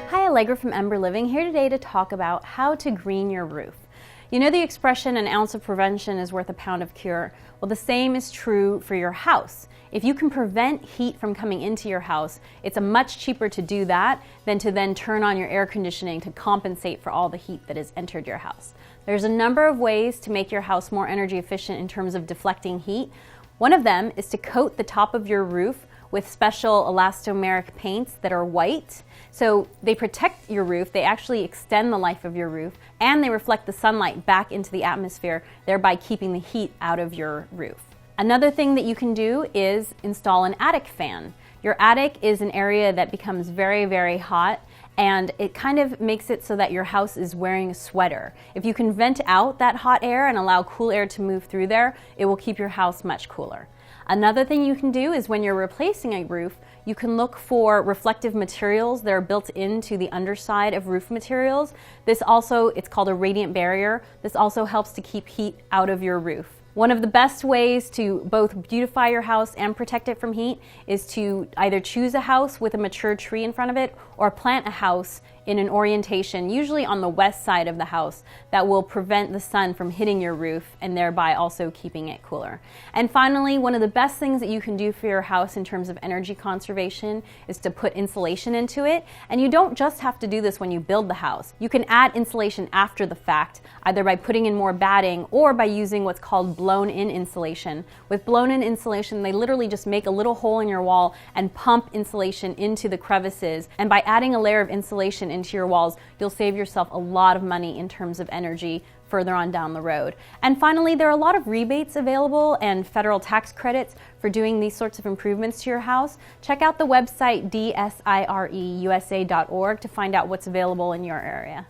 Hi, Alegre from Ember Living, here today to talk about how to green your roof. You know the expression, an ounce of prevention is worth a pound of cure? Well, the same is true for your house. If you can prevent heat from coming into your house, it's much cheaper to do that than to then turn on your air conditioning to compensate for all the heat that has entered your house. There's a number of ways to make your house more energy efficient in terms of deflecting heat. One of them is to coat the top of your roof with special elastomeric paints that are white. So they protect your roof, they actually extend the life of your roof, and they reflect the sunlight back into the atmosphere, thereby keeping the heat out of your roof. Another thing that you can do is install an attic fan. Your attic is an area that becomes very, very hot, and it kind of makes it so that your house is wearing a sweater. If you can vent out that hot air and allow cool air to move through there, it will keep your house much cooler. Another thing you can do is when you're replacing a roof, you can look for reflective materials that are built into the underside of roof materials. This also, it's called a radiant barrier. This also helps to keep heat out of your roof. One of the best ways to both beautify your house and protect it from heat is to either choose a house with a mature tree in front of it or plant a house in an orientation, usually on the west side of the house, that will prevent the sun from hitting your roof and thereby also keeping it cooler. And finally, one of the best things that you can do for your house in terms of energy conservation is to put insulation into it. And you don't just have to do this when you build the house. You can add insulation after the fact, either by putting in more batting or by using what's called blown-in insulation. With blown-in insulation, they literally just make a little hole in your wall and pump insulation into the crevices. And by adding a layer of insulation into your walls, you'll save yourself a lot of money in terms of energy further on down the road. And finally, there are a lot of rebates available and federal tax credits for doing these sorts of improvements to your house. Check out the website dsireusa.org to find out what's available in your area.